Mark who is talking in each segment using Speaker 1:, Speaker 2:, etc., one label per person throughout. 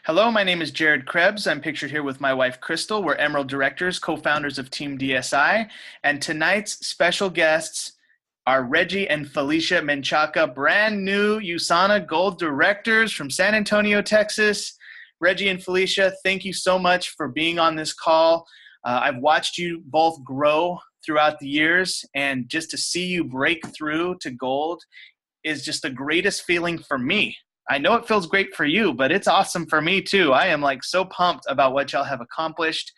Speaker 1: Hello, my name is Jared Krebs. I'm pictured here with my wife, Crystal. We're Emerald Directors, co-founders of Team DSI. And tonight's special guests are Reggie and Felicia Menchaca, brand new USANA Gold Directors from San Antonio, Texas. Reggie and Felicia, thank you so much for being on this call. I've watched you both grow throughout the years, and just to see you break through to gold is just the greatest feeling for me. I know it feels great for you, but it's awesome for me too. I am like so pumped about what y'all have accomplished.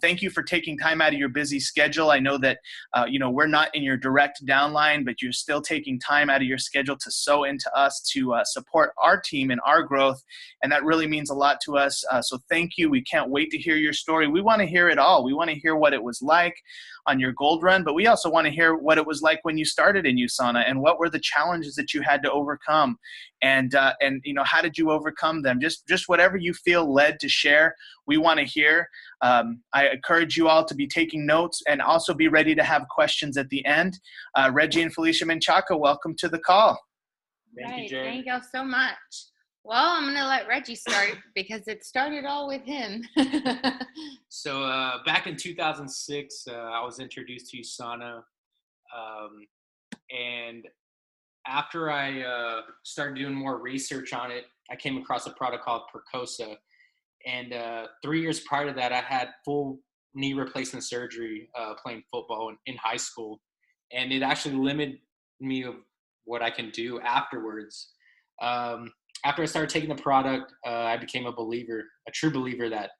Speaker 1: Thank you for taking time out of your busy schedule. I know that, we're not in your direct downline, but you're still taking time out of your schedule to sow into us to support our team and our growth. And that really means a lot to us. So thank you. We can't wait to hear your story. We want to hear it all. We want to hear what it was like on your gold run, but we also want to hear what it was like when you started in USANA and what were the challenges that you had to overcome, and how did you overcome them? Just whatever you feel led to share, we want to hear. I encourage you all to be taking notes and also be ready to have questions at the end. Reggie and Felicia Menchaca, welcome to the call.
Speaker 2: Thank you, Jared. Thank you so much. Well, I'm going to let Reggie start because it started all with him.
Speaker 3: So back in 2006, I was introduced to USANA. And after I started doing more research on it, I came across a product called Percosa. And 3 years prior to that, I had full knee replacement surgery playing football in high school. And it actually limited me of what I can do afterwards. After I started taking the product, I became a true believer that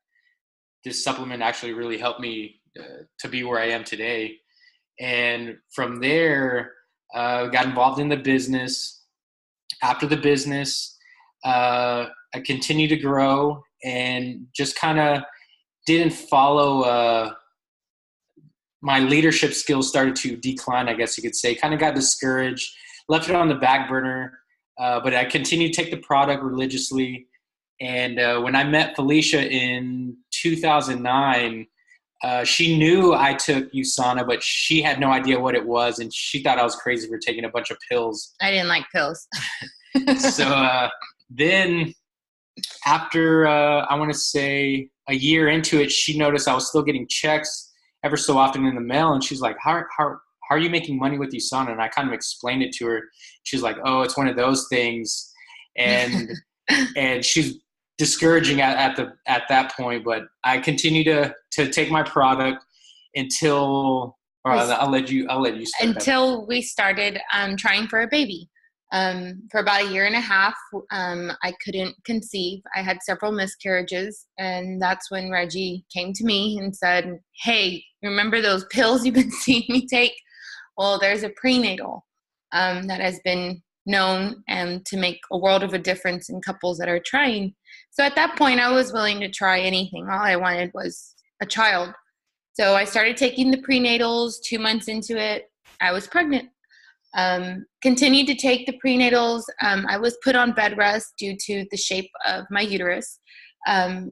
Speaker 3: this supplement actually really helped me to be where I am today. And from there, got involved in the business. After the business, I continued to grow and just kind of didn't follow my leadership skills started to decline, I guess you could say. Kind of got discouraged, left it on the back burner. But I continued to take the product religiously. And when I met Felicia in 2009, she knew I took USANA, but she had no idea what it was. And she thought I was crazy for taking a bunch of pills.
Speaker 2: I didn't like pills.
Speaker 3: So then after, I want to say a year into it, she noticed I was still getting checks ever so often in the mail. And she's like, how are you making money with USANA? And I kind of explained it to her. She's like, oh, it's one of those things. And and she's discouraging at that point. But I continue to take my product until I'll let you start.
Speaker 2: Until we started trying for a baby. For about a year and a half, I couldn't conceive. I had several miscarriages, and that's when Reggie came to me and said, hey, remember those pills you've been seeing me take? Well, there's a prenatal that has been known to make a world of a difference in couples that are trying. So at that point, I was willing to try anything. All I wanted was a child. So I started taking the prenatals. 2 months into it, I was pregnant. Continued to take the prenatals. I was put on bed rest due to the shape of my uterus.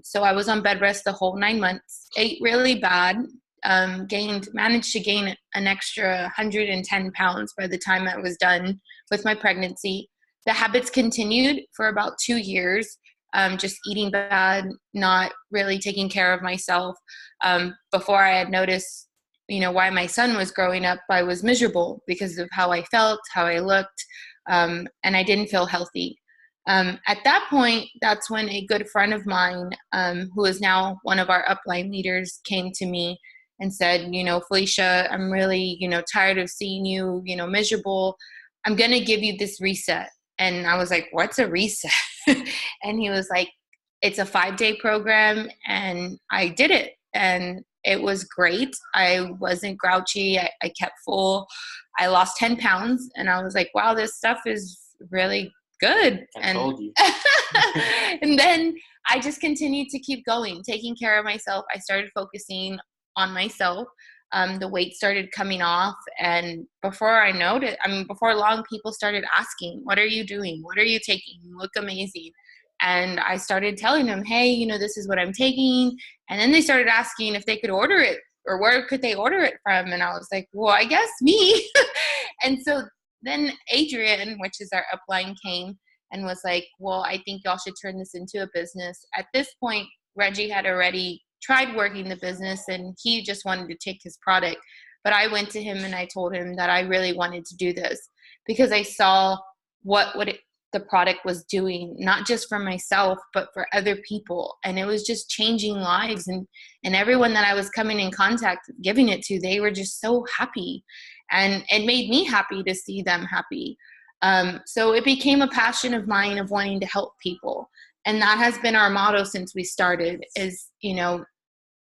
Speaker 2: So I was on bed rest the whole 9 months. Ate really bad. Managed to gain an extra 110 pounds by the time I was done with my pregnancy. The habits continued for about 2 years, just eating bad, not really taking care of myself. Before I had noticed, why my son was growing up, I was miserable because of how I felt, how I looked, and I didn't feel healthy. At that point, that's when a good friend of mine, who is now one of our upline leaders, came to me and said, Felicia, I'm really, tired of seeing you, miserable. I'm going to give you this reset. And I was like, what's a reset? And he was like, it's a 5-day program. And I did it. And it was great. I wasn't grouchy. I kept full. I lost 10 pounds. And I was like, wow, this stuff is really good.
Speaker 3: I told you.
Speaker 2: And then I just continued to keep going, taking care of myself. I started focusing on myself. The weight started coming off. And before long, people started asking, what are you doing? What are you taking? You look amazing. And I started telling them, hey, this is what I'm taking. And then they started asking if they could order it or where could they order it from. And I was like, well, I guess me. And so then Adrian, which is our upline, came and was like, well, I think y'all should turn this into a business. At this point, Reggie had already tried working the business and he just wanted to take his product. But I went to him and I told him that I really wanted to do this because I saw the product was doing, not just for myself, but for other people. And it was just changing lives. And everyone that I was coming in contact, giving it to, they were just so happy. And it made me happy to see them happy. So it became a passion of mine of wanting to help people. And that has been our motto since we started is,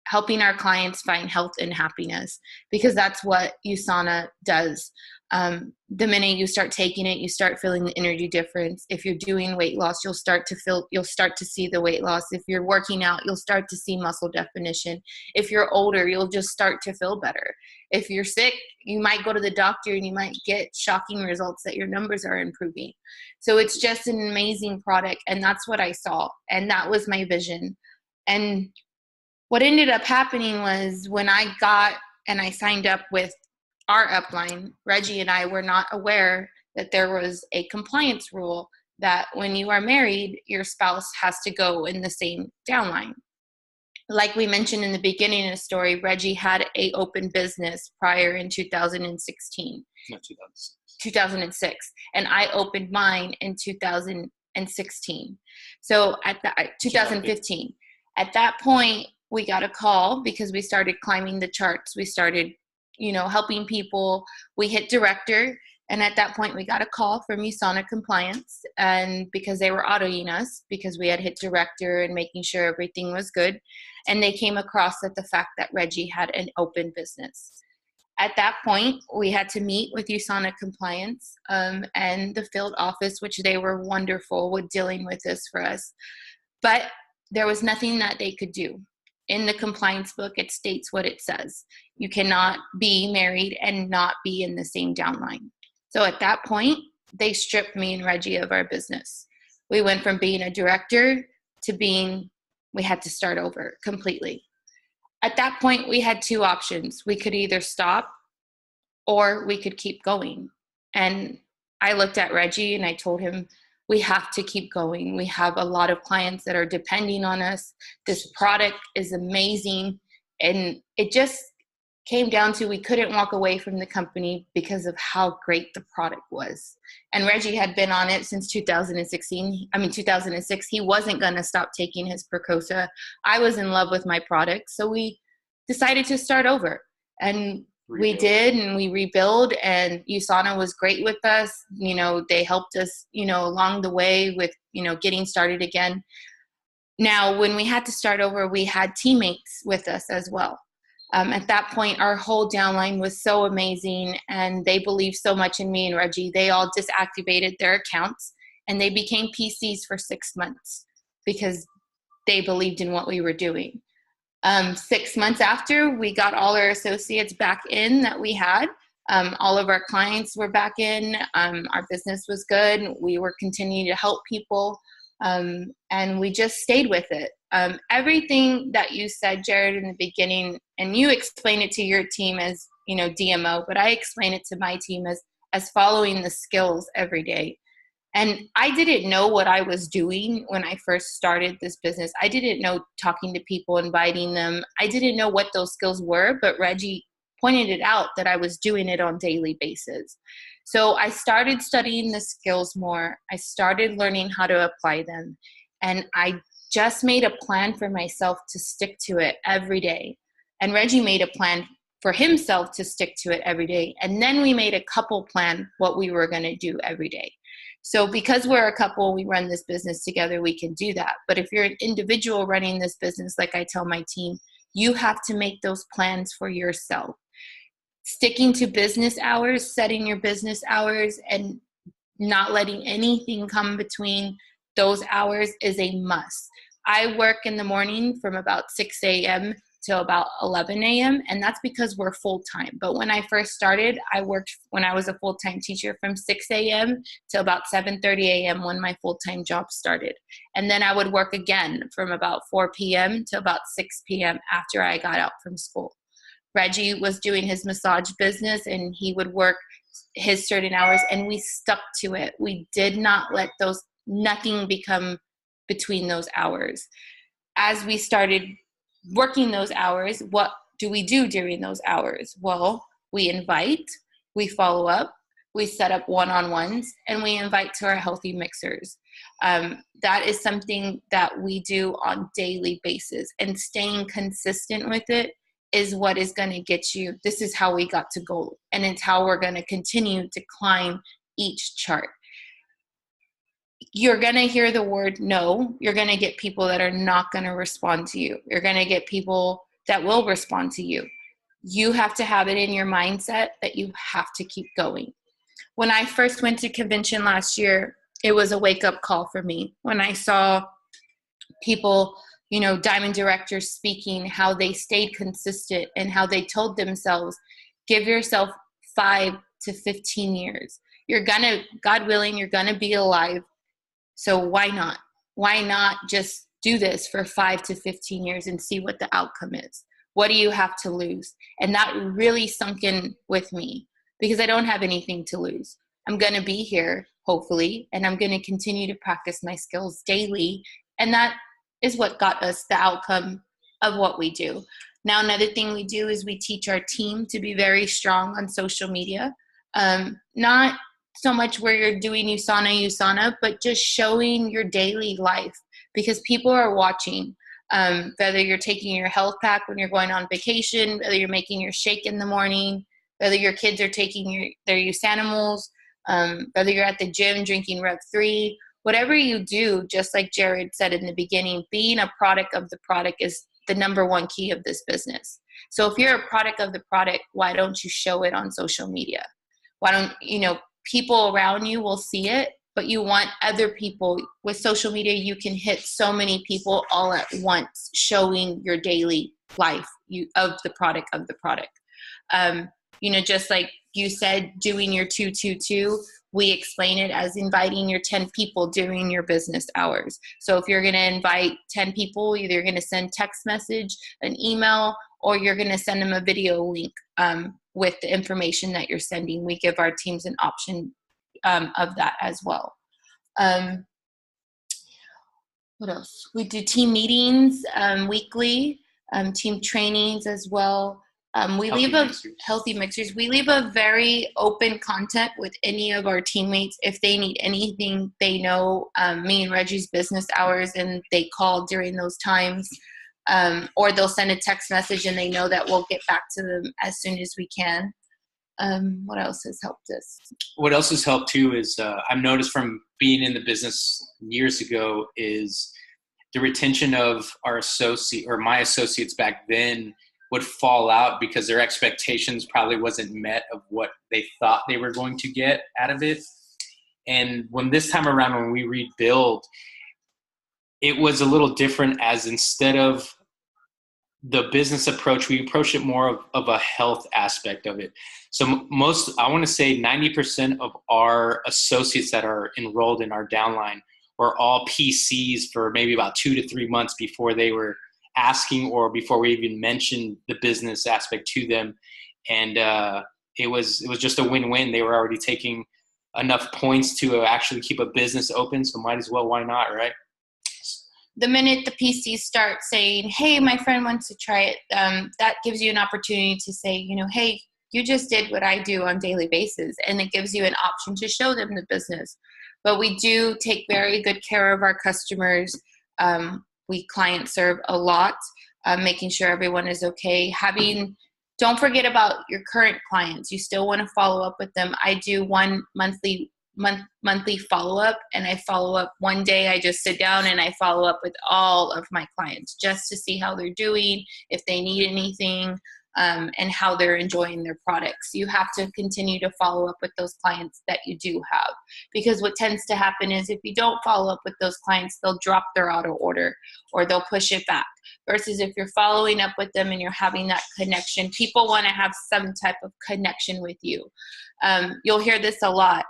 Speaker 2: helping our clients find health and happiness, because that's what USANA does. The minute you start taking it, you start feeling the energy difference. If you're doing weight loss, you'll start to see the weight loss. If you're working out, you'll start to see muscle definition. If you're older, you'll just start to feel better. If you're sick, you might go to the doctor and you might get shocking results that your numbers are improving. So it's just an amazing product. And that's what I saw. And that was my vision. And what ended up happening was when I signed up with our upline, Reggie and I were not aware that there was a compliance rule that when you are married, your spouse has to go in the same downline. Like we mentioned in the beginning of the story, Reggie had an open business prior in 2016.
Speaker 3: No, 2006.
Speaker 2: 2006. And I opened mine in 2016. So at that, 2015. At that point, we got a call because we started climbing the charts. We started, helping people. We hit director. And at that point, we got a call from USANA compliance, and because they were auditing us because we had hit director and making sure everything was good. And they came across the fact that Reggie had an open business. At that point, we had to meet with USANA compliance and the field office, which they were wonderful with dealing with this for us. But there was nothing that they could do. In the compliance book, it states what it says. You cannot be married and not be in the same downline. So at that point, they stripped me and Reggie of our business. We went from being a director to we had to start over completely. At that point, we had two options. We could either stop or we could keep going. And I looked at Reggie and I told him, we have to keep going. We have a lot of clients that are depending on us. This product is amazing. And it just came down to we couldn't walk away from the company because of how great the product was. And Reggie had been on it since 2006. He wasn't going to stop taking his Percosa. I was in love with my product. So we decided to start over. And we did, and we rebuild, and USANA was great with us. They helped us, along the way with, getting started again. Now, when we had to start over, we had teammates with us as well. At that point, our whole downline was so amazing, and they believed so much in me and Reggie. They all disactivated their accounts, and they became PCs for 6 months because they believed in what we were doing. 6 months after, we got all our associates back in that we had. All of our clients were back in. Our business was good. We were continuing to help people. And we just stayed with it. Everything that you said, Jared, in the beginning, and you explain it to your team as, DMO, but I explain it to my team as following the skills every day. And I didn't know what I was doing when I first started this business. I didn't know talking to people, inviting them. I didn't know what those skills were, but Reggie pointed it out that I was doing it on a daily basis. So I started studying the skills more. I started learning how to apply them. And I just made a plan for myself to stick to it every day. And Reggie made a plan for himself to stick to it every day. And then we made a couple plan what we were going to do every day. So because we're a couple, we run this business together, we can do that. But if you're an individual running this business, like I tell my team, you have to make those plans for yourself. Sticking to business hours, setting your business hours, and not letting anything come between those hours is a must. I work in the morning from about 6 a.m. till about 11 a.m. and that's because we're full-time. But when I first started, I worked when I was a full-time teacher from 6 a.m. till about 7:30 a.m. when my full-time job started. And then I would work again from about 4 p.m. to about 6 p.m. after I got out from school. Reggie was doing his massage business and he would work his certain hours and we stuck to it. We did not let those nothing become between those hours. As we started working those hours, what do we do during those hours? Well, we invite, we follow up, we set up one-on-ones, and we invite to our healthy mixers. That is something that we do on daily basis, and staying consistent with it is what is going to get you. This is how we got to gold, and it's how we're going to continue to climb each chart. You're going to hear the word no. You're going to get people that are not going to respond to you. You're going to get people that will respond to you. You have to have it in your mindset that you have to keep going. When I first went to convention last year, it was a wake-up call for me. When I saw people, diamond directors speaking, how they stayed consistent and how they told themselves, give yourself 5 to 15 years. God willing, you're going to be alive. So why not? Why not just do this for 5 to 15 years and see what the outcome is? What do you have to lose? And that really sunk in with me because I don't have anything to lose. I'm going to be here, hopefully, and I'm going to continue to practice my skills daily. And that is what got us the outcome of what we do. Now, another thing we do is we teach our team to be very strong on social media. Not so much where you're doing USANA, but just showing your daily life because people are watching. Whether you're taking your health pack when you're going on vacation, whether you're making your shake in the morning, whether your kids are taking their USANimals, whether you're at the gym drinking Rev 3, whatever you do, just like Jared said in the beginning, being a product of the product is the number one key of this business. So if you're a product of the product, why don't you show it on social media? Why don't, people around you will see it, but you want other people. With social media, you can hit so many people all at once, showing your daily life of the product. Just like you said, doing your 222, we explain it as inviting your 10 people during your business hours. So if you're going to invite 10 people, either you're going to send text message, an email, or you're going to send them a video link with the information that you're sending. We give our teams an option of that as well. What else? We do team meetings weekly, team trainings as well. Healthy mixers. We leave a very open contact with any of our teammates. If they need anything, they know me and Reggie's business hours, and they call during those times. Or they'll send a text message, and they know that we'll get back to them as soon as we can. What else has helped us?
Speaker 3: What else has helped too is I've noticed from being in the business years ago is the retention of our my associates back then would fall out because their expectations probably wasn't met of what they thought they were going to get out of it. And when this time around, when we rebuild, it was a little different, as instead of the business approach, we approach it more of a health aspect of it. So I want to say 90% of our associates that are enrolled in our downline were all PCs for maybe about 2 to 3 months before they were asking or before we even mentioned the business aspect to them. And it was just a win-win. They were already taking enough points to actually keep a business open. So might as well, why not, right?
Speaker 2: The minute the PCs start saying, hey, my friend wants to try it, that gives you an opportunity to say, hey, you just did what I do on a daily basis. And it gives you an option to show them the business. But we do take very good care of our customers. We client serve a lot, making sure everyone is okay. Don't forget about your current clients. You still want to follow up with them. I do one monthly follow-up, and I follow up one day. I just sit down and I follow up with all of my clients just to see how they're doing, if they need anything, and how they're enjoying their products. You have to continue to follow up with those clients that you do have, because what tends to happen is if you don't follow up with those clients, they'll drop their auto order or they'll push it back. Versus if you're following up with them and you're having that connection, people want to have some type of connection with you. You'll hear this a lot.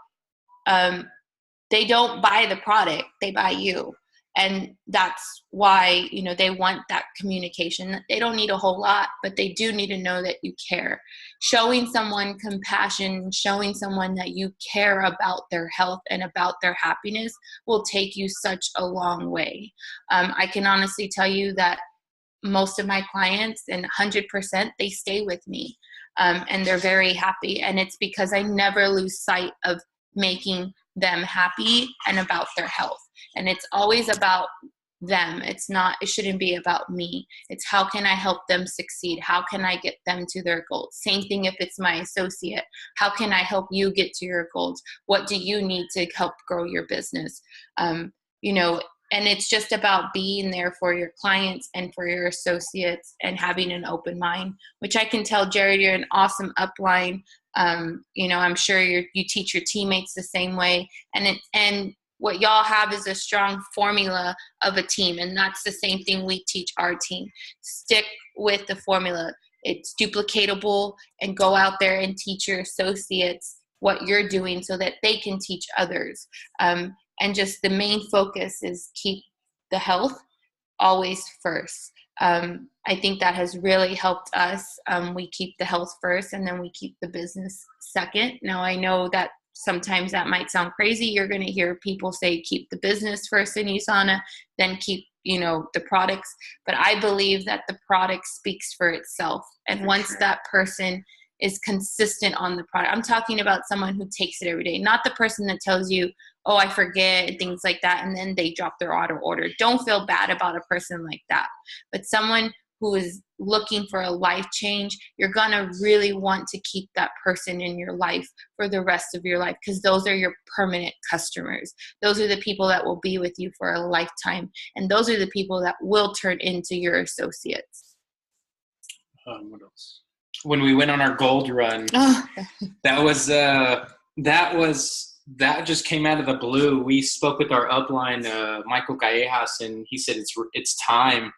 Speaker 2: They don't buy the product, they buy you. And that's why, they want that communication. They don't need a whole lot, but they do need to know that you care. Showing someone compassion, showing someone that you care about their health and about their happiness will take you such a long way. I can honestly tell you that most of my clients, and 100%, they stay with me, and they're very happy. And it's because I never lose sight of making them happy and about their health. And it's always about them. It shouldn't be about me. It's how can I help them succeed? How can I get them to their goals? Same thing if it's my associate. How can I help you get to your goals? What do you need to help grow your business? And it's just about being there for your clients and for your associates and having an open mind, which I can tell, Jared, you're an awesome upline. I'm sure you teach your teammates the same way. And what y'all have is a strong formula of a team. And that's the same thing we teach our team. Stick with the formula. It's duplicatable, and go out there and teach your associates what you're doing so that they can teach others. And just the main focus is keep the health always first. I think that has really helped us. We keep the health first, and then we keep the business second. Now, I know that sometimes that might sound crazy. You're going to hear people say keep the business first in USANA, then keep the products. But I believe that the product speaks for itself. And once that person is consistent on the product, I'm talking about someone who takes it every day, not the person that tells you, oh, I forget, and things like that, and then they drop their auto order. Don't feel bad about a person like that. But someone who is looking for a life change, you're going to really want to keep that person in your life for the rest of your life, because those are your permanent customers. Those are the people that will be with you for a lifetime, and those are the people that will turn into your associates.
Speaker 3: What else? When we went on our gold run, that just came out of the blue. We spoke with our upline, Michael Callejas, and he said it's time.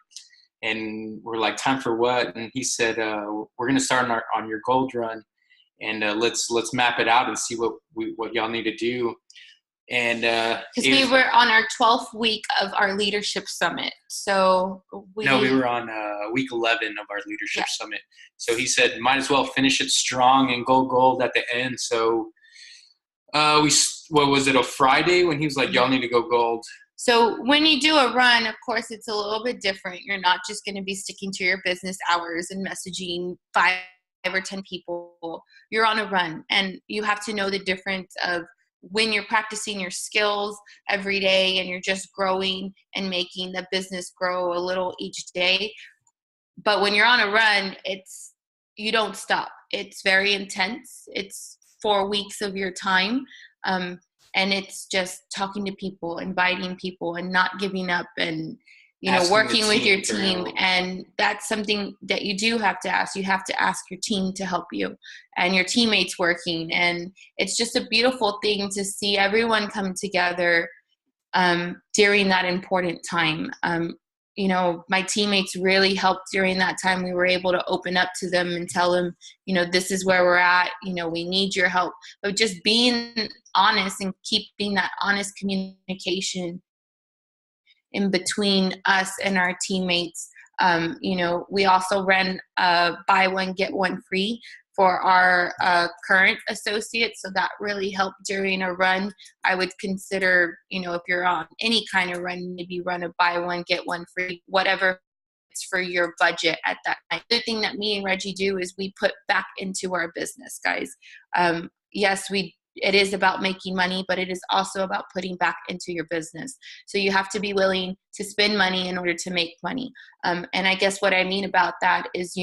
Speaker 3: And we're like, time for what? And he said, we're going to start on your gold run, and let's map it out and see what y'all need to do. And
Speaker 2: because we were on our 12th week of our leadership summit. So we
Speaker 3: were on week 11 of our leadership summit. So he said, might as well finish it strong and go gold at the end. So what was it, a Friday, when he was like, y'all need to go gold?
Speaker 2: So when you do a run, of course, it's a little bit different. You're not just going to be sticking to your business hours and messaging 5 or 10 people. You're on a run, and you have to know the difference of when you're practicing your skills every day and you're just growing and making the business grow a little each day. But when you're on a run, you don't stop. It's very intense. It's 4 weeks of your time. And it's just talking to people, inviting people, and not giving up, and working with your team. And that's something that you do have to ask. You have to ask your team to help you, and your teammates working. And it's just a beautiful thing to see everyone come together during that important time. My teammates really helped during that time. We were able to open up to them and tell them, this is where we're at. We need your help. But just being honest and keeping that honest communication in between us and our teammates. We also ran buy one, get one free for our current associates. So that really helped during a run. I would consider, if you're on any kind of run, maybe run a buy one, get one free, whatever it's for your budget at that time. The thing that me and Reggie do is we put back into our business, guys. Yes, it is about making money, but it is also about putting back into your business. So you have to be willing to spend money in order to make money. And I guess what I mean about that is,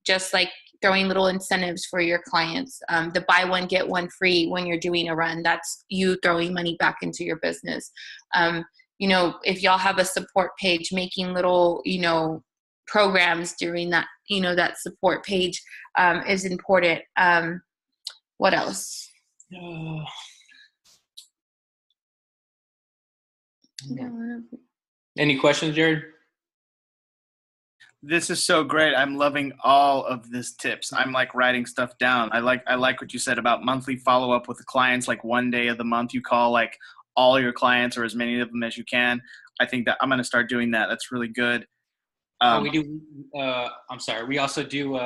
Speaker 2: just like throwing little incentives for your clients. The buy one, get one free when you're doing a run, that's you throwing money back into your business. If y'all have a support page, making little, programs during that, that support page is important. What else?
Speaker 3: Any questions, Jared?
Speaker 1: This is so great. I'm loving all of these tips. I'm like writing stuff down. I like what you said about monthly follow-up with the clients. Like one day of the month, you call like all your clients or as many of them as you can. I think that I'm going to start doing that. That's really good.
Speaker 3: We do. I'm sorry. We also do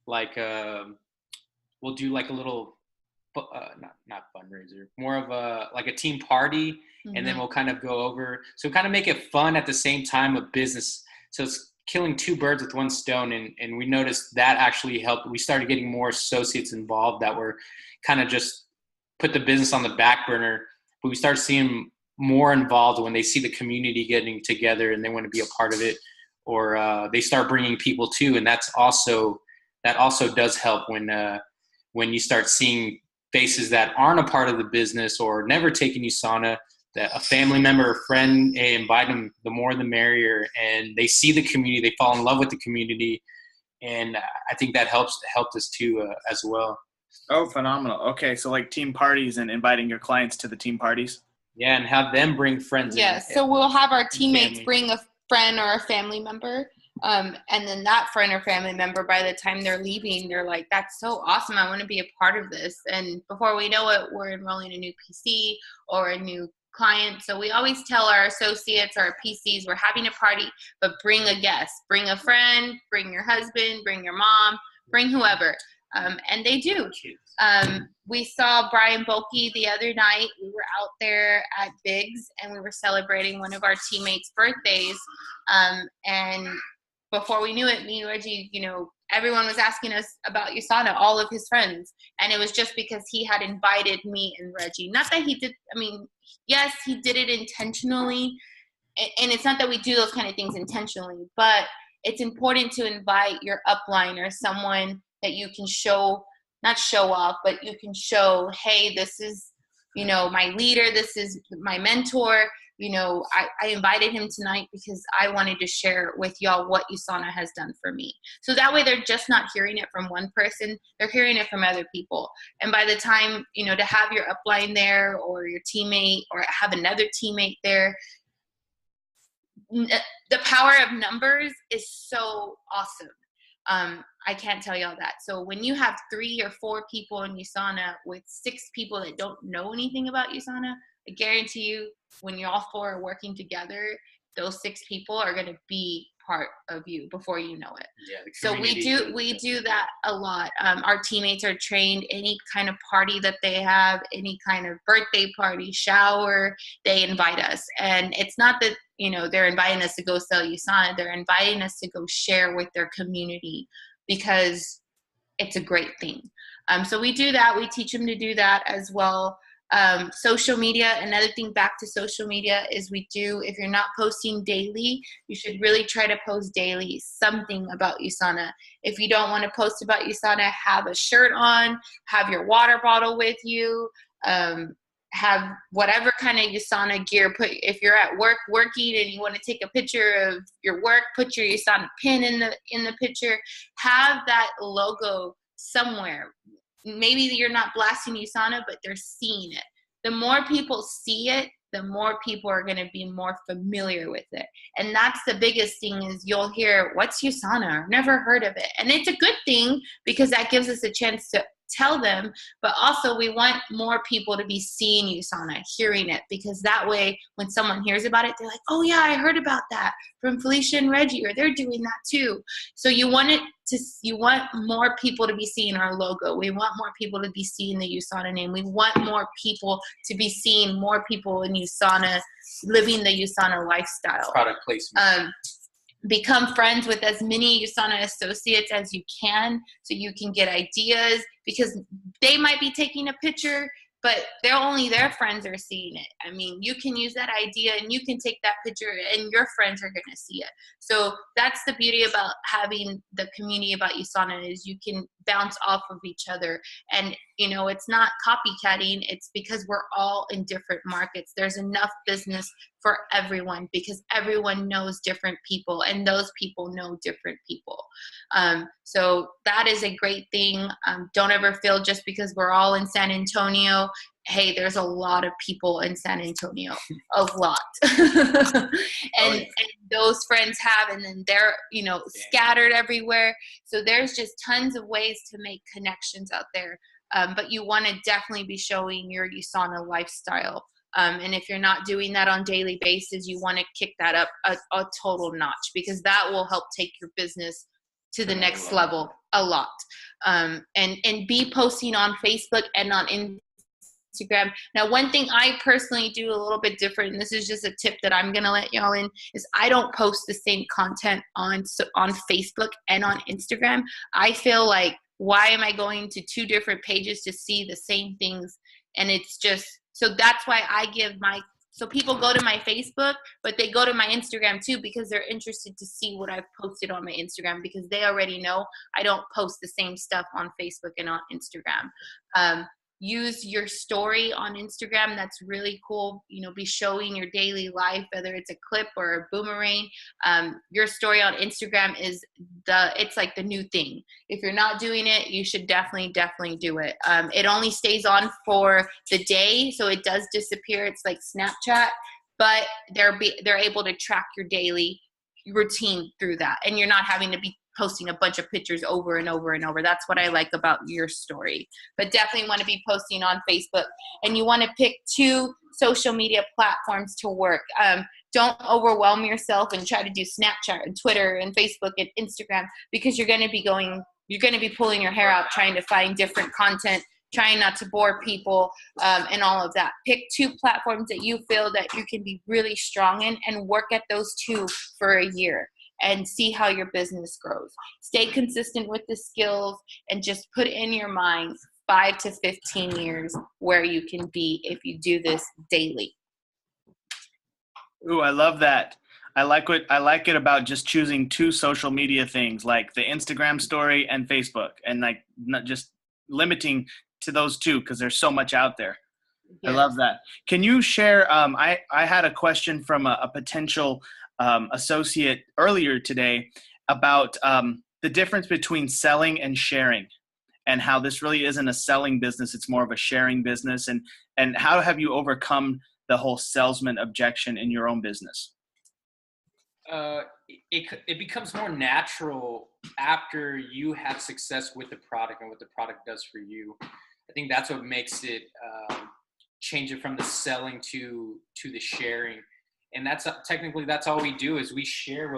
Speaker 3: like we'll do like a little not fundraiser, more of a like a team party, and then we'll kind of go over. So kind of make it fun at the same time of business. So it's killing two birds with one stone, and we noticed that actually helped. We started getting more associates involved that were kind of just put the business on the back burner, but we started seeing more involved when they see the community getting together and they want to be a part of it, or they start bringing people too, and that also does help when you start seeing faces that aren't a part of the business or never taken USANA, that a family member or friend, invite them, the more the merrier, and they see the community, they fall in love with the community, and I think that helped us too as well.
Speaker 1: Oh, phenomenal. Okay, so like team parties and inviting your clients to the team parties.
Speaker 3: Yeah, and have them bring friends.
Speaker 2: Yes, so we'll have our teammates bring a friend or a family member, and then that friend or family member, by the time they're leaving, they're like, that's so awesome, I want to be a part of this. And before we know it, we're enrolling a new PC or a new client. So we always tell our associates, our PCs, we're having a party, but bring a guest, bring a friend, bring your husband, bring your mom, bring whoever. And they do. We saw Brian Bulkey the other night. We were out there at Biggs, and we were celebrating one of our teammates' birthdays. And before we knew it, me and Reggie, everyone was asking us about USANA, all of his friends. And it was just because he had invited me and Reggie. Not that he did, yes, he did it intentionally. And it's not that we do those kind of things intentionally, but it's important to invite your upline or someone that you can not show off, but you can show, hey, this is, my leader, this is my mentor. I invited him tonight because I wanted to share with y'all what USANA has done for me. So that way they're just not hearing it from one person, they're hearing it from other people. And by the time, to have your upline there or your teammate or have another teammate there, the power of numbers is so awesome. I can't tell y'all that. So when you have 3 or 4 people in USANA with 6 people that don't know anything about USANA, I guarantee you, when you all 4 are working together, those 6 people are going to be part of you before you know it.
Speaker 3: Yeah,
Speaker 2: so we do that a lot. Our teammates are trained. Any kind of party that they have, any kind of birthday party, shower, they invite us. And it's not that they're inviting us to go sell USANA. They're inviting us to go share with their community because it's a great thing. So we do that. We teach them to do that as well. Social media, another thing back to social media is if you're not posting daily, you should really try to post daily something about USANA. If you don't want to post about USANA, have a shirt on, have your water bottle with you, have whatever kind of USANA gear. If you're at work working and you want to take a picture of your work, put your USANA pin in the picture. Have that logo somewhere. Maybe you're not blasting USANA, but they're seeing it. The more people see it, the more people are going to be more familiar with it. And that's the biggest thing is you'll hear, what's USANA? I've never heard of it. And it's a good thing because that gives us a chance to tell them, but also we want more people to be seeing USANA, hearing it, because that way when someone hears about it, they're like, oh yeah, I heard about that from Felicia and Reggie, or they're doing that too. So you want more people to be seeing our logo. We want more people to be seeing the USANA name. We want more people to be seeing more people in USANA living the USANA lifestyle.
Speaker 3: Product placement.
Speaker 2: Become friends with as many USANA associates as you can so you can get ideas, because they might be taking a picture, but only their friends are seeing it. You can use that idea and you can take that picture and your friends are going to see it. So that's the beauty about having the community about USANA is you can bounce off of each other. And, it's not copycatting. It's because we're all in different markets. There's enough business for everyone because everyone knows different people and those people know different people. So that is a great thing. Don't ever feel just because we're all in San Antonio, hey, there's a lot of people in San Antonio, a lot. and those friends have, and then they're, scattered everywhere. So there's just tons of ways to make connections out there. But you want to definitely be showing your USANA lifestyle. And if you're not doing that on daily basis, you want to kick that up a total notch, because that will help take your business to the next level a lot. And be posting on Facebook and on Instagram. Now, one thing I personally do a little bit different, and this is just a tip that I'm going to let y'all in, is I don't post the same content on Facebook and on Instagram. I feel like, why am I going to two different pages to see the same things? And it's just, so that's why so people go to my Facebook, but they go to my Instagram too, because they're interested to see what I've posted on my Instagram, because they already know I don't post the same stuff on Facebook and on Instagram. Use your story on Instagram. That's really cool. Be showing your daily life, whether it's a clip or a boomerang. Your story on Instagram it's like the new thing. If you're not doing it, you should definitely do it. It only stays on for the day, so it does disappear. It's like Snapchat, but they're able to track your daily routine through that, and you're not having to be posting a bunch of pictures over and over and over. That's what I like about your story. But definitely want to be posting on Facebook, and you want to pick 2 social media platforms to work. Don't overwhelm yourself and try to do Snapchat and Twitter and Facebook and Instagram, because you're going to be pulling your hair out trying to find different content, trying not to bore people, and all of that. Pick 2 platforms that you feel that you can be really strong in, and work at those 2 for a year and see how your business grows. Stay consistent with the skills, and just put in your mind 5 to 15 years where you can be if you do this daily.
Speaker 1: Ooh, I love that. I like it about just choosing 2 social media things, like the Instagram story and Facebook, and like not just limiting to those 2, because there's so much out there. Yes. I love that. Can you share, I had a question from a potential associate earlier today about the difference between selling and sharing, and how this really isn't a selling business, it's more of a sharing business, and how have you overcome the whole salesman objection in your own business?
Speaker 3: It becomes more natural after you have success with the product and what the product does for you. I think that's what makes it change it from the selling to the sharing. And that's all we do, is we share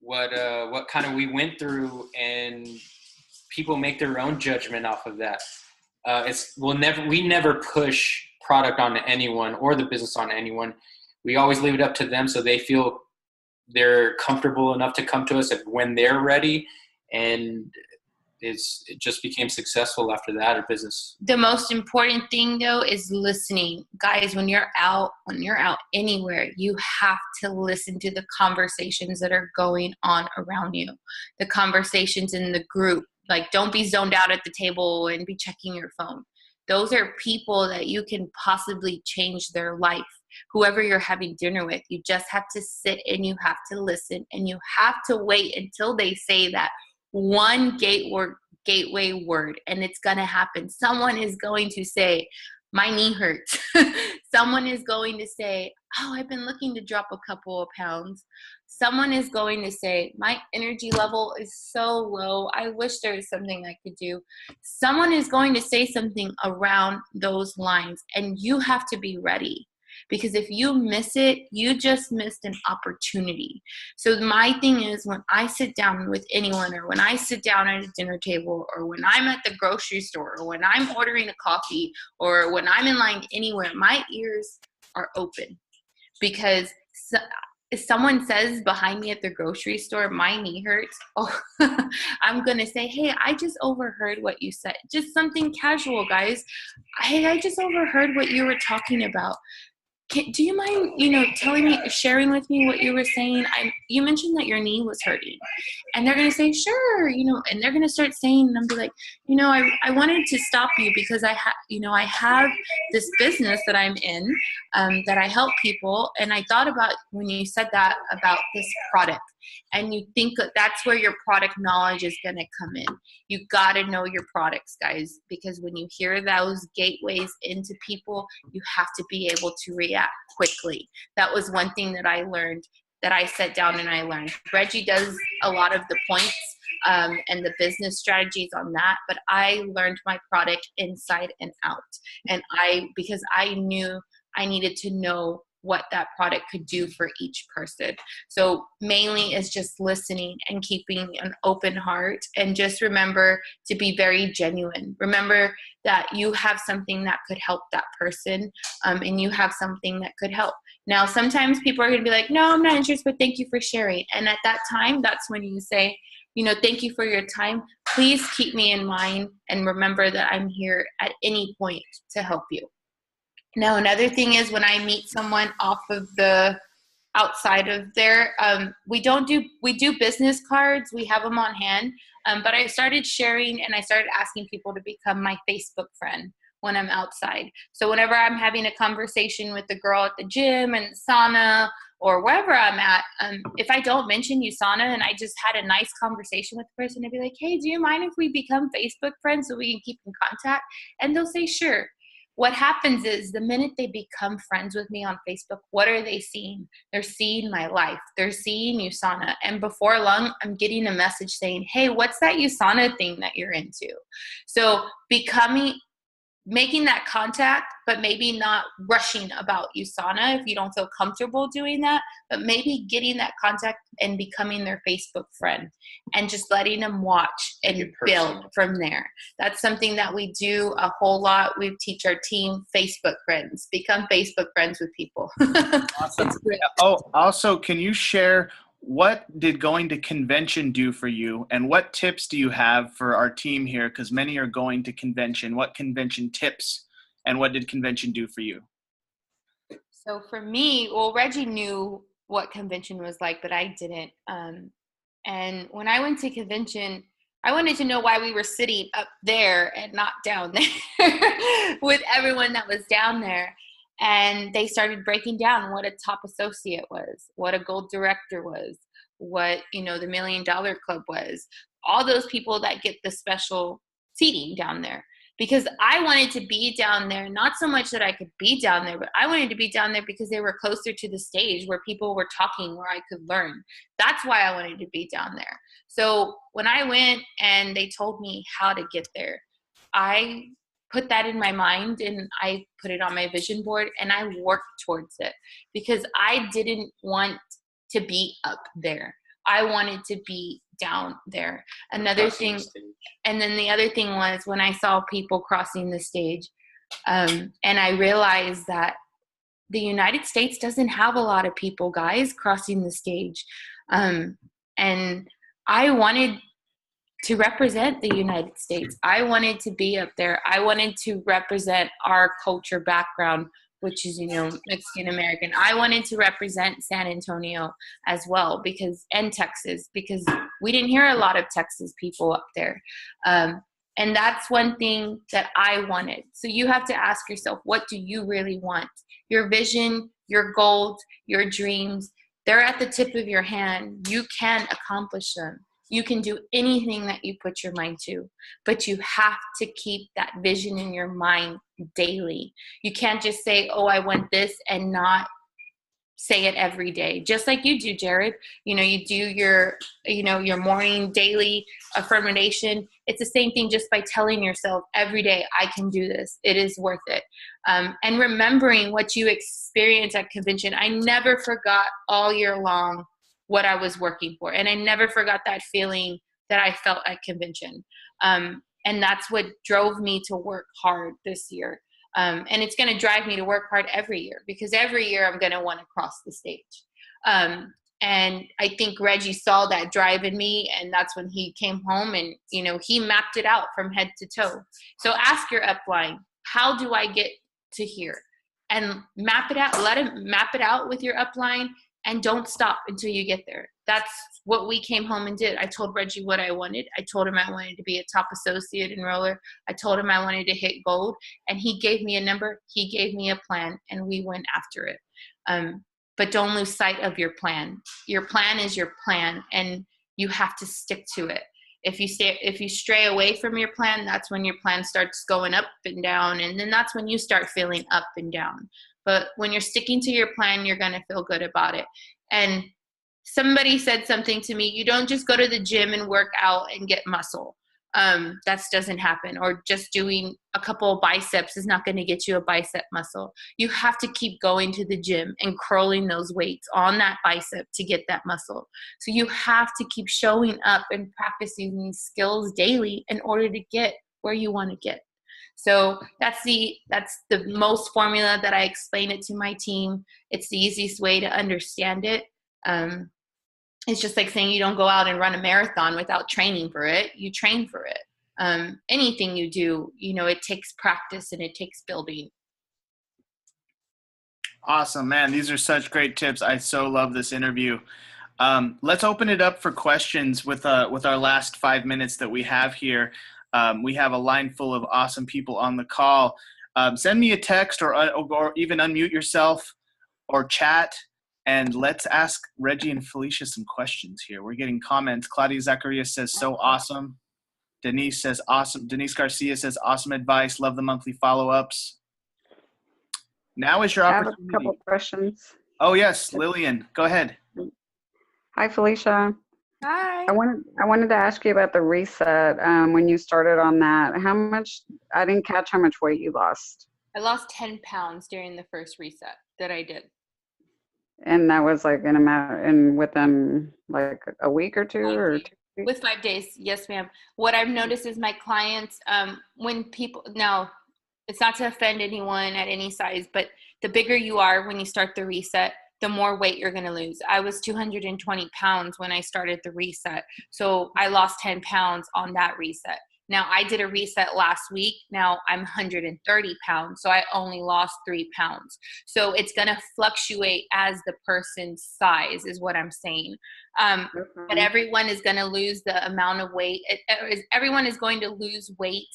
Speaker 3: what kind of we went through, and people make their own judgment off of that. We never push product onto anyone or the business on anyone. We always leave it up to them, so they feel they're comfortable enough to come to us when they're ready. And it just became successful after that, our business.
Speaker 2: The most important thing though is listening. Guys, when you're out anywhere, you have to listen to the conversations that are going on around you. The conversations in the group. Like, don't be zoned out at the table and be checking your phone. Those are people that you can possibly change their life. Whoever you're having dinner with, you just have to sit and you have to listen, and you have to wait until they say that one gateway word, and it's going to happen. Someone is going to say, my knee hurts. Someone is going to say, oh, I've been looking to drop a couple of pounds. Someone is going to say, my energy level is so low. I wish there was something I could do. Someone is going to say something around those lines, and you have to be ready. Because if you miss it, you just missed an opportunity. So my thing is, when I sit down with anyone, or when I sit down at a dinner table, or when I'm at the grocery store, or when I'm ordering a coffee, or when I'm in line anywhere, my ears are open. Because if someone says behind me at the grocery store, my knee hurts, I'm going to say, hey, I just overheard what you said. Just something casual, guys. Hey, I just overheard what you were talking about. Do you mind, sharing with me what you were saying? You mentioned that your knee was hurting. And they're going to say, sure, and they're going to start saying, and I'll be like, I wanted to stop you because I have this business that I'm in, that I help people. And I thought about when you said that about this product, and you think that's where your product knowledge is going to come in. You got to know your products, guys, because when you hear those gateways into people, you have to be able to react quickly. That was one thing that I learned, that I sat down and I learned. Reggie does a lot of the points and the business strategies on that, but I learned my product inside and out. And because I knew I needed to know what that product could do for each person. So mainly is just listening and keeping an open heart, and just remember to be very genuine. Remember that you have something that could help that person, and you have something that could help. Now, sometimes people are going to be like, no, I'm not interested, but thank you for sharing. And at that time, that's when you say, thank you for your time. Please keep me in mind and remember that I'm here at any point to help you. Now, another thing is when I meet someone off of the outside of there, we do business cards. We have them on hand. But I started sharing and I started asking people to become my Facebook friend when I'm outside. So whenever I'm having a conversation with the girl at the gym and sauna or wherever I'm at, if I don't mention USANA and I just had a nice conversation with the person, I'd be like, hey, do you mind if we become Facebook friends so we can keep in contact? And they'll say, sure. What happens is the minute they become friends with me on Facebook, what are they seeing? They're seeing my life. They're seeing USANA. And before long, I'm getting a message saying, hey, what's that USANA thing that you're into? So making that contact, but maybe not rushing about USANA if you don't feel comfortable doing that, but maybe getting that contact and becoming their Facebook friend and just letting them watch and build from there. That's something that we do a whole lot. We teach our team Facebook friends, become Facebook friends with people.
Speaker 1: Awesome. Oh, also, can you share what did going to convention do for you, and what tips do you have for our team here? Because many are going to convention. What convention tips and what did convention do for you?
Speaker 2: So for me, well, Reggie knew what convention was like, but I didn't. And when I went to convention, I wanted to know why we were sitting up there and not down there with everyone that was down there. And they started breaking down what a top associate was, what a gold director was, what, the $1 Million Club was, all those people that get the special seating down there. Because I wanted to be down there, not so much that I could be down there, but I wanted to be down there because they were closer to the stage where people were talking, where I could learn. That's why I wanted to be down there. So when I went and they told me how to get there, I put that in my mind and I put it on my vision board and I worked towards it because I didn't want to be up there. I wanted to be down there. Another thing, and then the other thing was when I saw people crossing the stage, and I realized that the United States doesn't have a lot of people, guys, crossing the stage. And I wanted to represent the United States. I wanted to be up there. I wanted to represent our culture background, which is, Mexican American. I wanted to represent San Antonio as well and Texas, because we didn't hear a lot of Texas people up there. And that's one thing that I wanted. So you have to ask yourself, what do you really want? Your vision, your goals, your dreams, they're at the tip of your hand. You can accomplish them. You can do anything that you put your mind to, but you have to keep that vision in your mind daily. You can't just say, oh, I want this, and not say it every day. Just like you do, Jared. You do your morning daily affirmation. It's the same thing, just by telling yourself every day, I can do this. It is worth it. And remembering what you experienced at convention. I never forgot all year long what I was working for. And I never forgot that feeling that I felt at convention. And that's what drove me to work hard this year. And it's going to drive me to work hard every year, because every year I'm going to want to cross the stage. And I think Reggie saw that drive in me, and that's when he came home and, he mapped it out from head to toe. So ask your upline, how do I get to here? And map it out. Let him map it out with your upline. And don't stop until you get there. That's what we came home and did. I told Reggie what I wanted. I told him I wanted to be a top associate in roller. I told him I wanted to hit gold. And he gave me a number. He gave me a plan. And we went after it. But don't lose sight of your plan. Your plan is your plan. And you have to stick to it. If you stray away from your plan, that's when your plan starts going up and down. And then that's when you start feeling up and down. But when you're sticking to your plan, you're going to feel good about it. And somebody said something to me, you don't just go to the gym and work out and get muscle. That doesn't happen. Or just doing a couple of biceps is not going to get you a bicep muscle. You have to keep going to the gym and curling those weights on that bicep to get that muscle. So you have to keep showing up and practicing these skills daily in order to get where you want to get. So that's the most formula that I explain it to my team. It's the easiest way to understand it. It's just like saying you don't go out and run a marathon without training for it. You train for it. Anything you do, it takes practice and it takes building.
Speaker 1: Awesome, man. These are such great tips. I so love this interview. Let's open it up for questions with our last 5 minutes that we have here. We have a line full of awesome people on the call. Send me a text or even unmute yourself or chat, and let's ask Reggie and Felicia some questions here. We're getting comments. Claudia Zacharias says, so awesome. Denise says, awesome. Denise Garcia says, awesome advice. Love the monthly follow-ups. Now is your opportunity.
Speaker 4: I have a couple questions.
Speaker 1: Oh, yes. Lillian, go ahead.
Speaker 4: Hi, Felicia.
Speaker 2: Hi.
Speaker 4: I wanted to ask you about the reset. When you started on that, I didn't catch how much weight you lost.
Speaker 2: I lost 10 pounds during the first reset that I did.
Speaker 4: And that was like within like a week or two or 2 weeks?
Speaker 2: With 5 days. Yes, ma'am. What I've noticed is my clients, when people, now it's not to offend anyone at any size, but the bigger you are when you start the reset, the more weight you're going to lose. I was 220 pounds when I started the reset. So I lost 10 pounds on that reset. Now I did a reset last week. Now I'm 130 pounds. So I only lost 3 pounds. So it's going to fluctuate as the person's size is what I'm saying. But everyone is going to lose the amount of weight. Everyone is going to lose weight.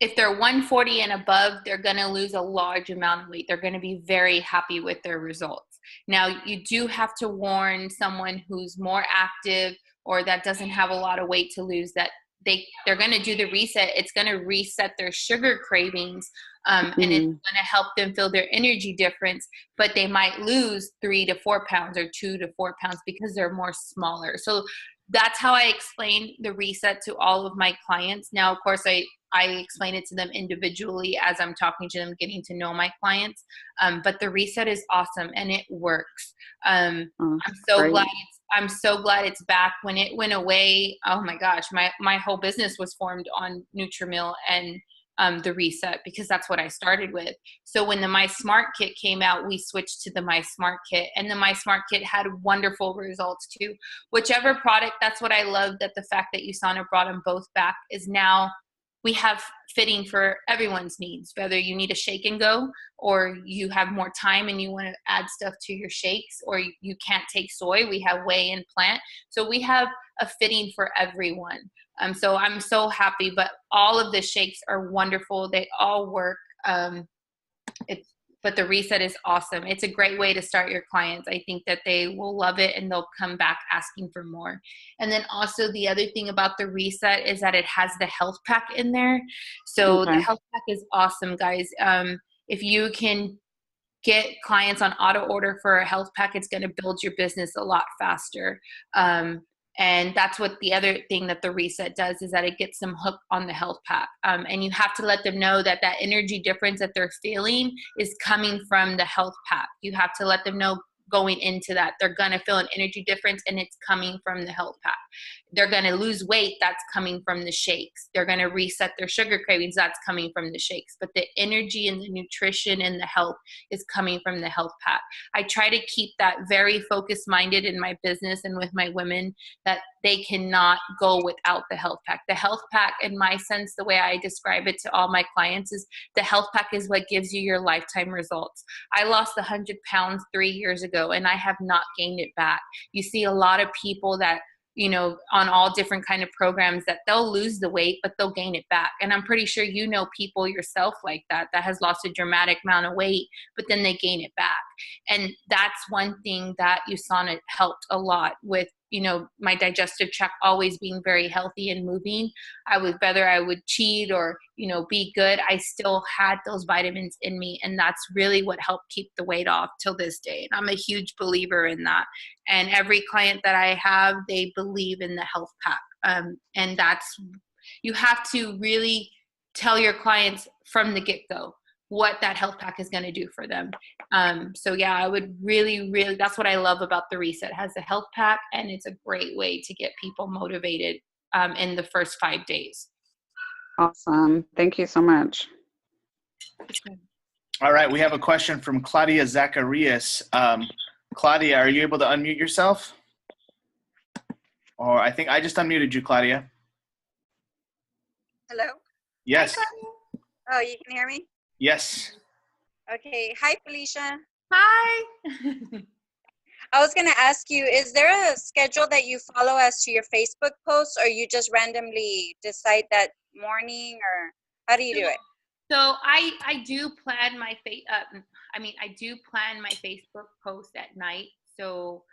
Speaker 2: If they're 140 and above, they're going to lose a large amount of weight. They're going to be very happy with their results. Now, you do have to warn someone who's more active or that doesn't have a lot of weight to lose that they're going to do the reset. It's going to reset their sugar cravings, and it's going to help them feel their energy difference, but they might lose 3 to 4 pounds or 2 to 4 pounds because they're more smaller. So that's how I explain the reset to all of my clients. Now, of course, I explain it to them individually as I'm talking to them, getting to know my clients. But the reset is awesome and it works. I'm so glad it's back. When it went away, oh my gosh, my whole business was formed on Nutrimil and the reset because that's what I started with. So when the My Smart Kit came out, we switched to the My Smart Kit, and the My Smart Kit had wonderful results too. Whichever product, that's what I love, that the fact that USANA brought them both back is now we have fitting for everyone's needs, whether you need a shake and go or you have more time and you want to add stuff to your shakes, or you can't take soy, we have whey and plant. So we have a fitting for everyone. So I'm so happy, but all of the shakes are wonderful. They all work. But the reset is awesome. It's a great way to start your clients. I think that they will love it and they'll come back asking for more. And then also the other thing about the reset is that it has the health pack in there. So the health pack is awesome, guys. If you can get clients on auto order for a health pack, it's going to build your business a lot faster. And that's what the other thing that the reset does is that it gets them hooked on the health pack. And you have to let them know that that energy difference that they're feeling is coming from the health pack. You have to let them know going into that they're going to feel an energy difference and it's coming from the health pack. They're going to lose weight, that's coming from the shakes. They're going to reset their sugar cravings, that's coming from the shakes. But the energy and the nutrition and the health is coming from the health pack. I try to keep that very focused minded in my business and with my women, that they cannot go without the health pack. The health pack, in my sense, the way I describe it to all my clients, is the health pack is what gives you your lifetime results. I lost 100 pounds 3 years ago and I have not gained it back. You see a lot of people that, on all different kind of programs that they'll lose the weight, but they'll gain it back. And I'm pretty sure you know people yourself like that has lost a dramatic amount of weight, but then they gain it back. And that's one thing that USANA helped a lot with, my digestive tract always being very healthy and moving. Whether I would cheat or, be good, I still had those vitamins in me. And that's really what helped keep the weight off till this day. And I'm a huge believer in that. And every client that I have, they believe in the health pack. And you have to really tell your clients from the get-go what that health pack is going to do for them. So yeah, I would really, that's what I love about the Reset. It has a health pack, and it's a great way to get people motivated in the first 5 days.
Speaker 4: Awesome. Thank you so much.
Speaker 1: All right, we have a question from Claudia Zacharias. Claudia, are you able to unmute yourself? Or I think I just unmuted you, Claudia.
Speaker 5: Hello?
Speaker 1: Yes.
Speaker 5: Oh, you can hear me?
Speaker 1: Yes.
Speaker 5: Okay. Hi, Felicia.
Speaker 2: Hi.
Speaker 5: I was going to ask you, is there a schedule that you follow as to your Facebook posts, or you just randomly decide that morning, or how do you do it?
Speaker 2: So I do plan my Facebook post at night. So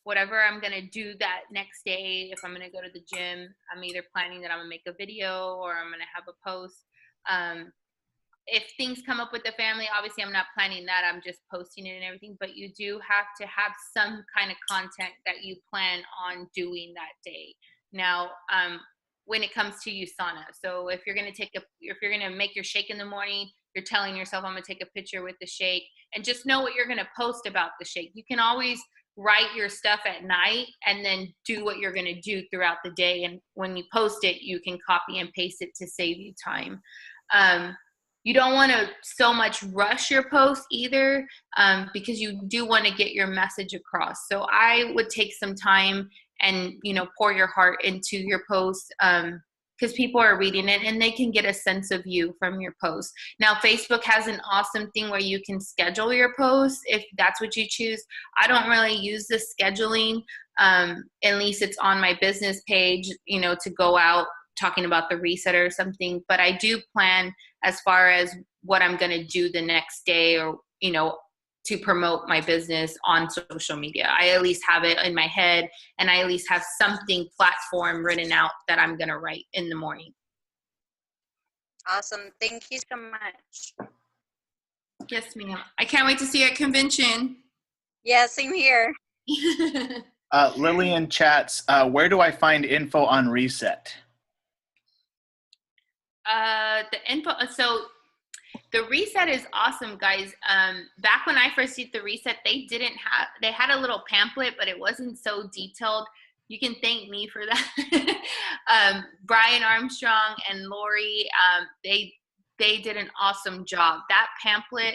Speaker 2: whatever I'm gonna do that next day, if I'm gonna go to the gym, I'm either planning that I'm gonna make a video or I'm gonna have a post. If things come up with the family, obviously I'm not planning that, I'm just posting it and everything, but you do have to have some kind of content that you plan on doing that day. Now, when it comes to USANA, so if you're gonna make your shake in the morning, you're telling yourself, I'm gonna take a picture with the shake, and just know what you're gonna post about the shake. You can always write your stuff at night and then do what you're gonna do throughout the day, and when you post it, you can copy and paste it to save you time. You don't want to so much rush your post either, because you do want to get your message across. So I would take some time and, pour your heart into your post, because people are reading it and they can get a sense of you from your post. Now, Facebook has an awesome thing where you can schedule your posts if that's what you choose. I don't really use the scheduling, at least it's on my business page, to go out talking about the Reset or something, but I do plan as far as what I'm going to do the next day, or, to promote my business on social media. I at least have it in my head, and I at least have something platform written out that I'm going to write in the morning.
Speaker 5: Awesome. Thank you so much.
Speaker 2: Yes, ma'am. I can't wait to see you at convention.
Speaker 5: Yeah, same here.
Speaker 1: Lillian chats, where do I find info on Reset?
Speaker 2: The info, so the Reset is awesome, guys. Back when I first did the Reset, they had a little pamphlet, but it wasn't so detailed. You can thank me for that. Brian Armstrong and Lori, they did an awesome job. That pamphlet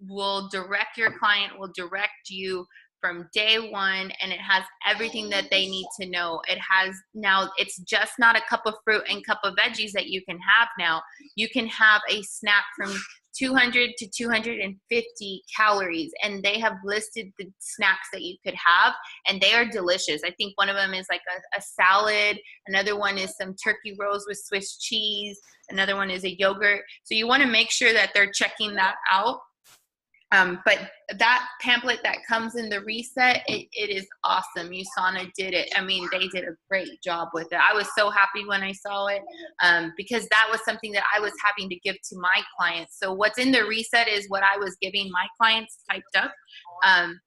Speaker 2: will direct your client, will direct you from day one, and it has everything that they need to know. It's just not a cup of fruit and cup of veggies that you can have now. You can have a snack from 200 to 250 calories, and they have listed the snacks that you could have, and they are delicious. I think one of them is like a salad. Another one is some turkey rolls with Swiss cheese. Another one is a yogurt. So you want to make sure that they're checking that out. But that pamphlet that comes in the Reset, it is awesome. USANA did it. I mean, they did a great job with it. I was so happy when I saw it, because that was something that I was having to give to my clients. So what's in the Reset is what I was giving my clients typed up, and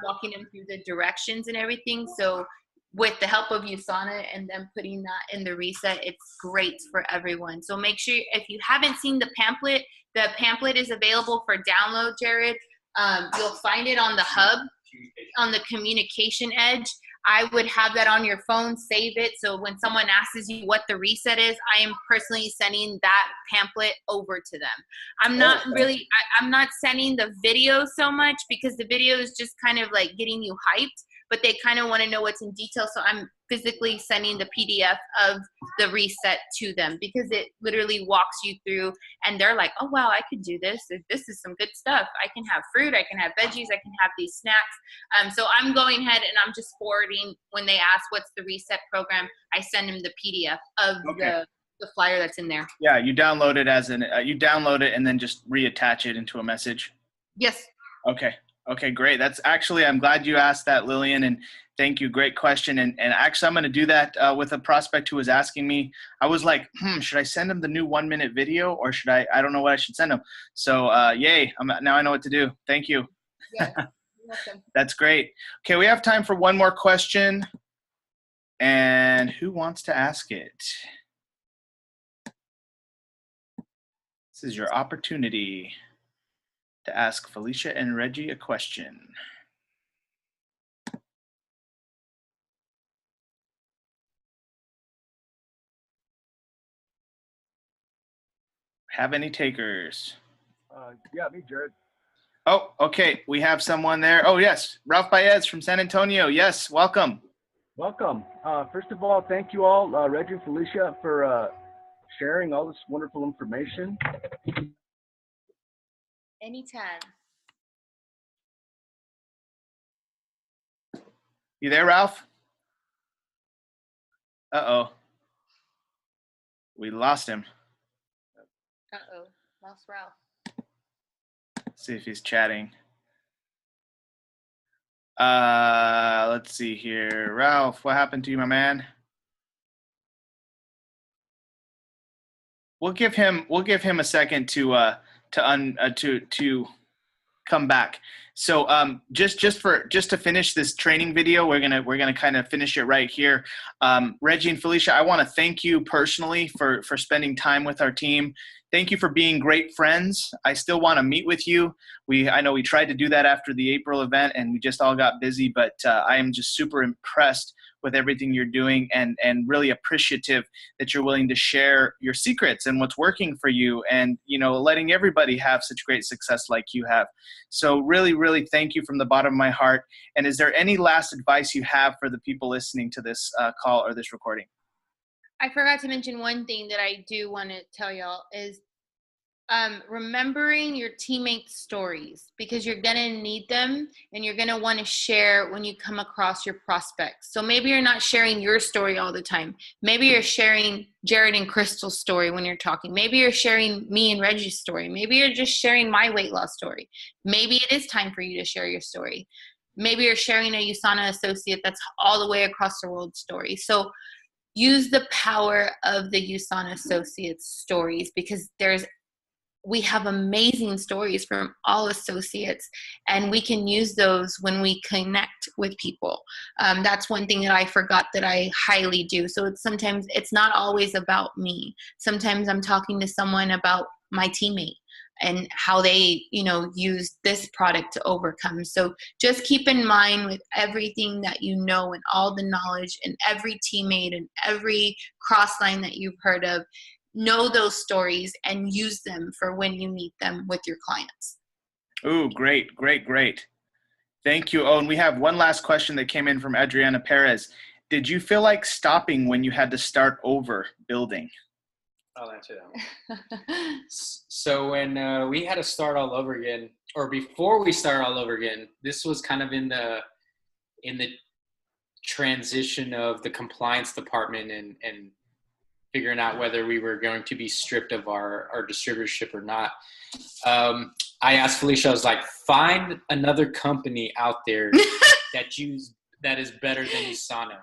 Speaker 2: walking them through the directions and everything. So with the help of USANA and them putting that in the Reset, it's great for everyone. So make sure, if you haven't seen the pamphlet is available for download, Jared. You'll find it on the hub, on the communication edge. I would have that on your phone, save it, so when someone asks you what the Reset is, I am personally sending that pamphlet over to them. I'm not sending the video so much, because the video is just kind of like getting you hyped, but they kind of want to know what's in detail. So I'm physically sending the PDF of the Reset to them, because it literally walks you through, and they're like, oh, wow, I could do this. This is some good stuff. I can have fruit. I can have veggies. I can have these snacks. So I'm going ahead and I'm just forwarding, when they ask what's the Reset program, I send them the PDF of the flyer that's in there.
Speaker 1: Yeah, you download it you download it and then just reattach it into a message.
Speaker 2: Yes.
Speaker 1: Okay, great. I'm glad you asked that, Lillian, and thank you. Great question. And actually, I'm going to do that with a prospect who was asking me. I was like, should I send him the new 1-minute video, or should I don't know what I should send him. So yay, now I know what to do. Thank you.
Speaker 2: Yeah, you're welcome.
Speaker 1: That's great. Okay, we have time for one more question. And who wants to ask it? This is your opportunity to ask Felicia and Reggie a question. Have any takers?
Speaker 6: Yeah, me, Jared.
Speaker 1: Oh, okay. We have someone there. Oh, yes. Ralph Baez from San Antonio. Yes, welcome.
Speaker 6: Welcome. First of all, thank you all, Reggie and Felicia, for sharing all this wonderful information.
Speaker 2: Anytime.
Speaker 1: You there, Ralph? Uh-oh. We lost him.
Speaker 2: Uh-oh. Lost Ralph.
Speaker 1: Let's see if he's chatting. Let's see here. Ralph, what happened to you, my man? We'll give him a second to come back. So just to finish this training video, we're gonna kind of finish it right here. Reggie and Felicia, I want to thank you personally for spending time with our team. Thank you for being great friends. I still want to meet with you. I know we tried to do that after the April event and we just all got busy, but I am just super impressed with everything you're doing and really appreciative that you're willing to share your secrets and what's working for you and, you know, letting everybody have such great success like you have. So really, really thank you from the bottom of my heart. And is there any last advice you have for the people listening to this call or this recording?
Speaker 2: I forgot to mention one thing that I do want to tell y'all is remembering your teammates' stories, because you're going to need them and you're going to want to share when you come across your prospects. So maybe you're not sharing your story all the time. Maybe you're sharing Jared and Crystal's story when you're talking. Maybe you're sharing me and Reggie's story. Maybe you're just sharing my weight loss story. Maybe it is time for you to share your story. Maybe you're sharing a USANA associate that's all the way across the world story. So use the power of the USANA associates stories, because we have amazing stories from all associates, and we can use those when we connect with people. That's one thing that I forgot that I highly do. So sometimes it's not always about me. Sometimes I'm talking to someone about my teammate and how they, you know, use this product to overcome. So just keep in mind with everything that you know and all the knowledge and every teammate and every cross line that you've heard of, know those stories and use them for when you meet them with your clients.
Speaker 1: Ooh, great, great, great. Thank you. Oh, and we have one last question that came in from Adriana Perez. Did you feel like stopping when you had to start over building?
Speaker 3: I'll answer that one. So when we had to start all over again, or before we started all over again, this was kind of in the transition of the compliance department and figuring out whether we were going to be stripped of our distributorship or not. I asked Felicia, I was like, find another company out there that is better than USANA.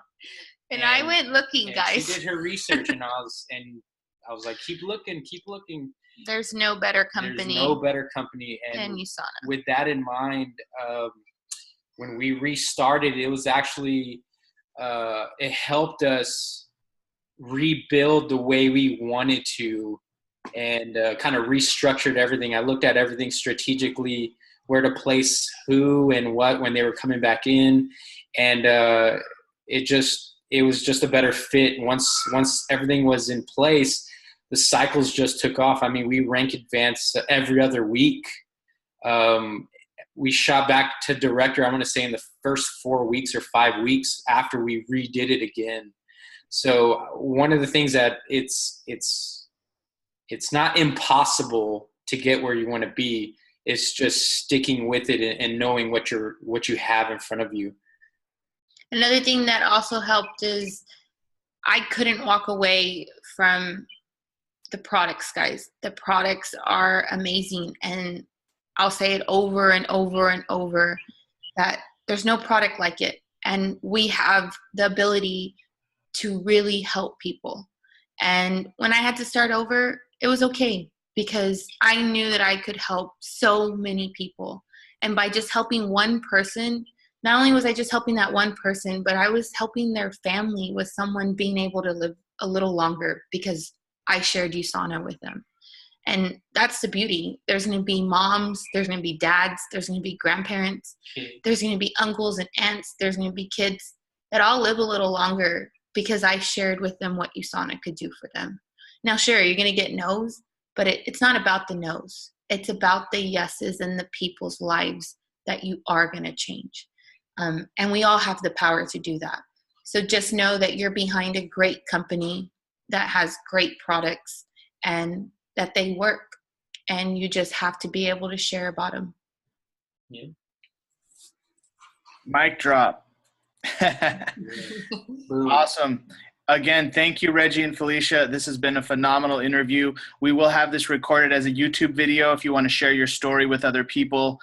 Speaker 2: And I went looking, guys.
Speaker 3: She did her research, and I was like, keep looking.
Speaker 2: There's no better company.
Speaker 3: And
Speaker 2: than USANA.
Speaker 3: With that in mind, when we restarted, it was actually it helped us rebuild the way we wanted to, and kind of restructured everything. I looked at everything strategically, where to place who and what when they were coming back in, and it was just a better fit. Once everything was in place, the cycles just took off. I mean, we rank advanced every other week. We shot back to director, I'm going to say, in the first 4 weeks or 5 weeks after we redid it again. So one of the things that it's not impossible to get where you want to be. It's just sticking with it and knowing what you have in front of you.
Speaker 2: Another thing that also helped is I couldn't walk away from the products, guys. The products are amazing, and I'll say it over and over and over that there's no product like it, and we have the ability to really help people. And when I had to start over, it was okay, because I knew that I could help so many people. And by just helping one person not only was I just helping that one person, but I was helping their family with someone being able to live a little longer because I shared USANA with them. And that's the beauty. There's going to be moms, there's going to be dads, there's going to be grandparents, there's going to be uncles and aunts, there's going to be kids that all live a little longer because I shared with them what USANA could do for them. Now, sure, you're going to get no's, but it's not about the no's. It's about the yeses and the people's lives that you are going to change. And we all have the power to do that. So just know that you're behind a great company that has great products and that they work, and you just have to be able to share about them.
Speaker 3: Yeah.
Speaker 1: Mic drop. Awesome. Again, thank you, Reggie and Felicia. This has been a phenomenal interview. We will have this recorded as a YouTube video if you want to share your story with other people.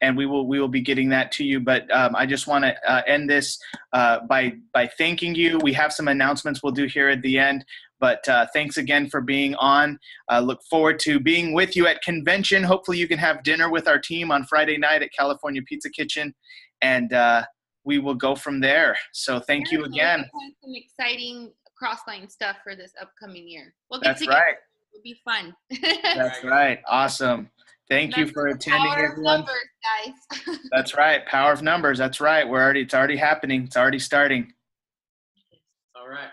Speaker 1: And we will be getting that to you. But I just want to end this by thanking you. We have some announcements we'll do here at the end. But thanks again for being on. Look forward to being with you at convention. Hopefully you can have dinner with our team on Friday night at California Pizza Kitchen. And we will go from there. So thank you again.
Speaker 2: We'll have some exciting cross-line stuff for this upcoming year. We'll get
Speaker 1: That's
Speaker 2: together.
Speaker 1: right.
Speaker 2: It'll be fun.
Speaker 1: That's right. Awesome. Thank you for attending,
Speaker 2: Power of
Speaker 1: everyone.
Speaker 2: numbers, guys.
Speaker 1: That's right. Power of numbers. That's right. It's already happening. It's already starting.
Speaker 3: All right.